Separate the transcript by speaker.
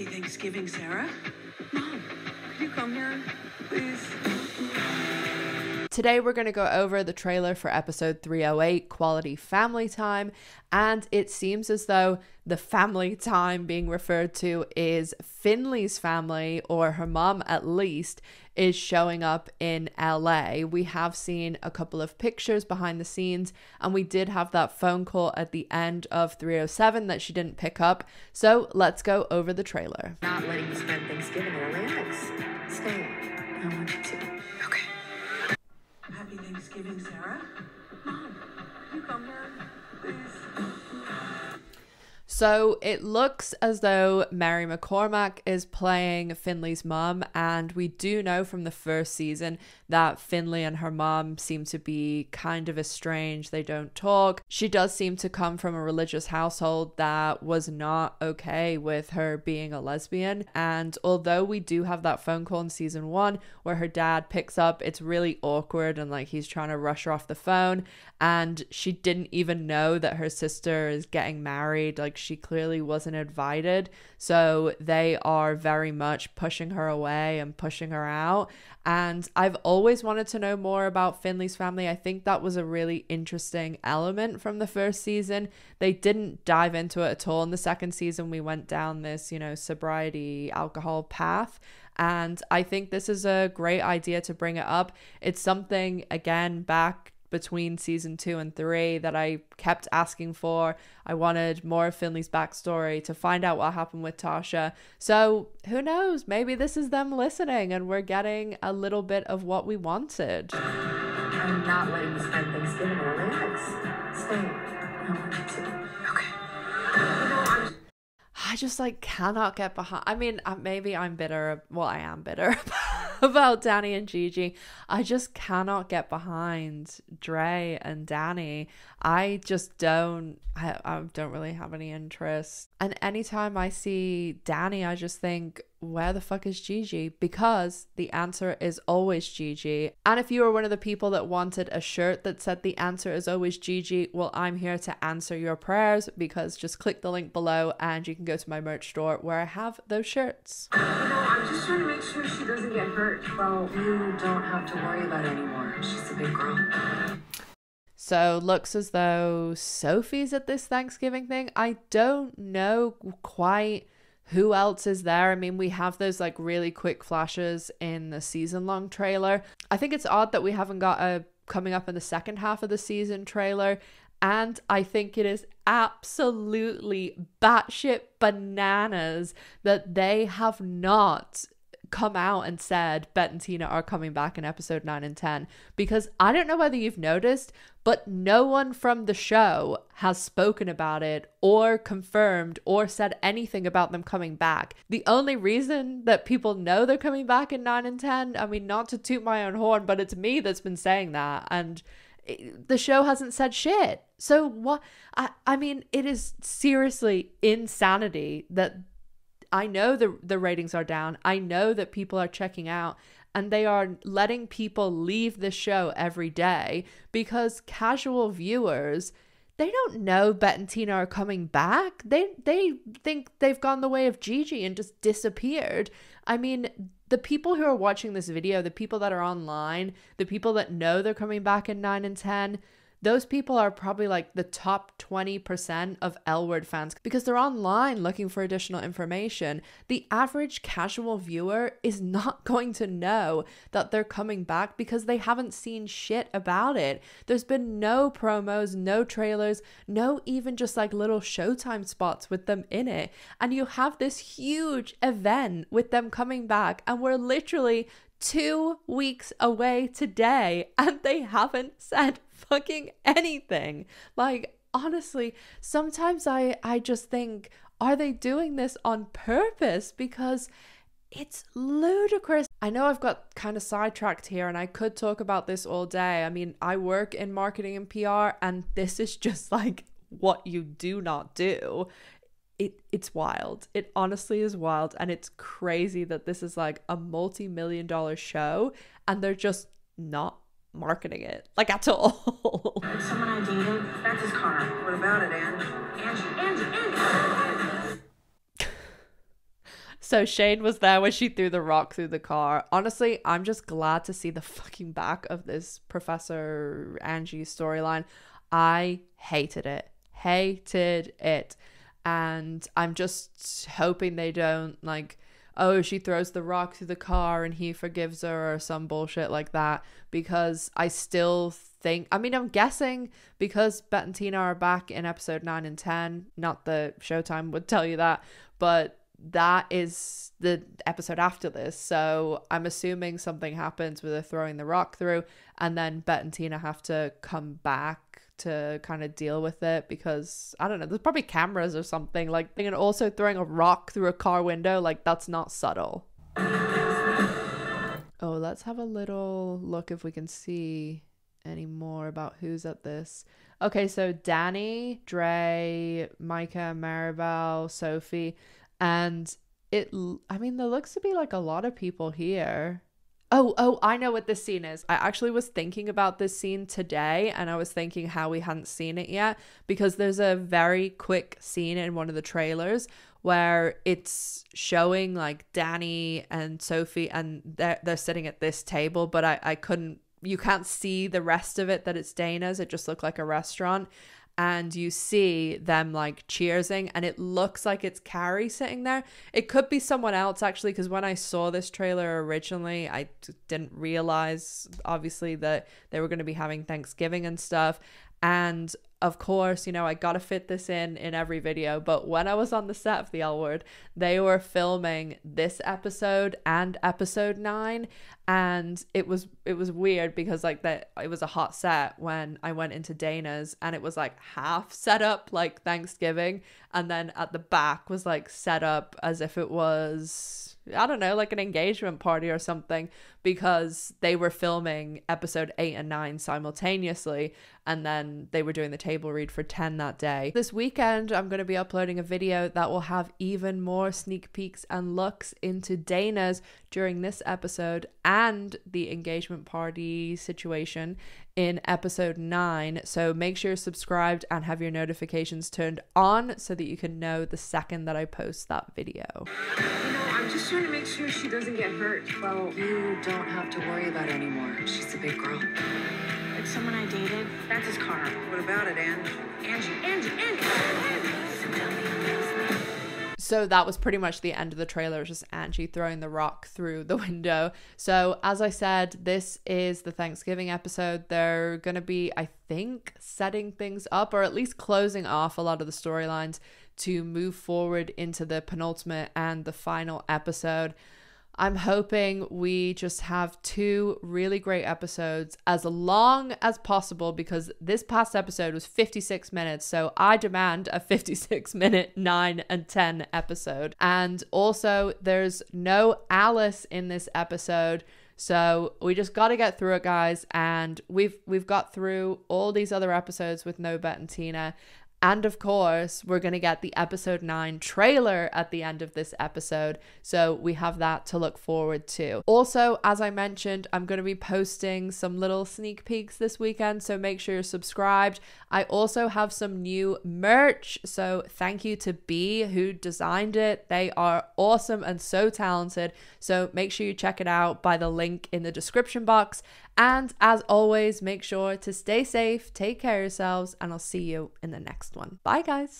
Speaker 1: Happy Thanksgiving, Sarah. Mom, could you come here, please?
Speaker 2: Today we're going to go over the trailer for episode 308, Quality Family Time, and it seems as though the family time being referred to is Finley's family, or her mom at least, is showing up in LA. We have seen a couple of pictures behind the scenes, and we did have that phone call at the end of 307 that she didn't pick up, so let's go over the trailer.
Speaker 3: Not letting you spend Thanksgiving at LAX. Stay. I want you to. Okay.
Speaker 1: Happy Thanksgiving, Sarah. Mom, could you come here, please?
Speaker 2: So it looks as though Mary McCormack is playing Finley's mom, and we do know from the first season that Finley and her mom seem to be kind of estranged. They don't talk. She does seem to come from a religious household that was not okay with her being a lesbian, and although we do have that phone call in season 1 where her dad picks up, it's really awkward and like he's trying to rush her off the phone, and she didn't even know that her sister is getting married. Like, she clearly wasn't invited, so they are very much pushing her away and pushing her out. And I've always wanted to know more about Finley's family. I think that was a really interesting element from the first season. They didn't dive into it at all in the second season. We went down this, sobriety alcohol path, and I think this is a great idea to bring it up. It's something, again, back between season 2 and 3 that I kept asking for. I wanted more of Finley's backstory, to find out what happened with Tasha. So who knows, maybe this is them listening and we're getting a little bit of what we wanted.
Speaker 3: I'm not letting you spend Thanksgiving at LAX. Stay. I want you to. Okay.
Speaker 2: I just cannot get behind. I mean, maybe I'm bitter. Well, I am bitter about Dani and Gigi. I just cannot get behind Dre and Dani. I just don't. I don't really have any interest. And anytime I see Dani, I just think, where the fuck is Gigi? Because the answer is always Gigi. And if you were one of the people that wanted a shirt that said the answer is always Gigi, well, I'm here to answer your prayers, because just click the link below and you can go to my merch store where I have those shirts.
Speaker 3: I'm just trying to make sure she doesn't get hurt. Well, you don't have to worry about it anymore. She's a big girl.
Speaker 2: So looks as though Sophie's at this Thanksgiving thing. I don't know quite who else is there. I mean, we have those really quick flashes in the season long trailer. I think it's odd that we haven't got a coming up in the second half of the season trailer. And I think it is absolutely batshit bananas that they have not come out and said Bette and Tina are coming back in episode 9 and 10, because I don't know whether you've noticed, but no one from the show has spoken about it or confirmed or said anything about them coming back. The only reason that people know they're coming back in 9 and 10, I mean, not to toot my own horn, but it's me that's been saying that, and the show hasn't said shit. So what? I mean, it is seriously insanity that I know the ratings are down. I know that people are checking out, and they are letting people leave the show every day because casual viewers, they don't know Bette and Tina are coming back. They think they've gone the way of Gigi and just disappeared. I mean, the people who are watching this video, the people that are online, the people that know they're coming back in 9 and 10, those people are probably the top 20% of L Word fans, because they're online looking for additional information. The average casual viewer is not going to know that they're coming back because they haven't seen shit about it. There's been no promos, no trailers, no even just little Showtime spots with them in it. And you have this huge event with them coming back, and we're literally 2 weeks away today and they haven't said fucking anything. Honestly, sometimes I just think, are they doing this on purpose? Because it's ludicrous. I know I've got kind of sidetracked here and I could talk about this all day. I mean, I work in marketing and PR, and this is just what you do not do. It's wild. It honestly is wild, and it's crazy that this is a multi-million-dollar show and they're just not marketing it at all.
Speaker 3: Someone I dated, that's his car. What about it, Angie? Angie.
Speaker 2: So Shane was there when she threw the rock through the car. Honestly, I'm just glad to see the fucking back of this Professor Angie storyline. I hated it. Hated it. And I'm just hoping they don't like, oh, she throws the rock through the car and he forgives her or some bullshit like that, because I still think, I mean, I'm guessing because Bette and Tina are back in episode 9 and 10, not the Showtime would tell you that, but that is the episode after this. So I'm assuming something happens with her throwing the rock through, and then Bette and Tina have to come back to kind of deal with it, because I don't know, there's probably cameras or something like, and also throwing a rock through a car window, like that's not subtle. Oh, let's have a little look if we can see any more about who's at this. Okay, so Dani, Dre, Micah, Maribel, Sophie, and I mean, there looks to be like a lot of people here. Oh, I know what this scene is. I actually was thinking about this scene today, and I was thinking how we hadn't seen it yet, because there's a very quick scene in one of the trailers where it's showing like Dani and Sophie, and they're sitting at this table, but I couldn't, you can't see the rest of it, that it's Dana's. It just looked like a restaurant. And you see them like cheersing, and it looks like it's Carrie sitting there. It could be someone else actually, because when I saw this trailer originally, I didn't realize obviously that they were going to be having Thanksgiving and stuff. And of course, you know, I gotta fit this in every video, but when I was on the set of The L Word, they were filming this episode and episode 9, and it was weird because like that, it was a hot set when I went into Dana's, and it was like half set up like Thanksgiving, and then at the back was like set up as if it was, I don't know, like an engagement party or something, because they were filming episode 8 and 9 simultaneously, and then they were doing the table read for 10 that day. This weekend, I'm going to be uploading a video that will have even more sneak peeks and looks into Dana's during this episode and the engagement party situation in episode 9. So make sure you're subscribed and have your notifications turned on so that you can know the second that I post that video.
Speaker 3: You know, I'm just trying to make sure she doesn't get hurt. Well, you don't have to worry about it anymore. She's a big girl.
Speaker 1: Like someone I dated. That's his car.
Speaker 3: What about it, Angie?
Speaker 1: Angie.
Speaker 2: So that was pretty much the end of the trailer. It was just Angie throwing the rock through the window. So as I said, this is the Thanksgiving episode. They're going to be, I think, setting things up, or at least closing off a lot of the storylines to move forward into the penultimate and the final episode. I'm hoping we just have 2 really great episodes as long as possible, because this past episode was 56 minutes. So I demand a 56-minute 9 and 10 episode. And also there's no Alice in this episode. So we just got to get through it, guys. And we've got through all these other episodes with no Bette and Tina. And of course, we're going to get the episode 9 trailer at the end of this episode. So we have that to look forward to. Also, as I mentioned, I'm going to be posting some little sneak peeks this weekend. So make sure you're subscribed. I also have some new merch. So thank you to B who designed it. They are awesome and so talented. So make sure you check it out by the link in the description box. And as always, make sure to stay safe, take care of yourselves, and I'll see you in the next one. Bye, guys.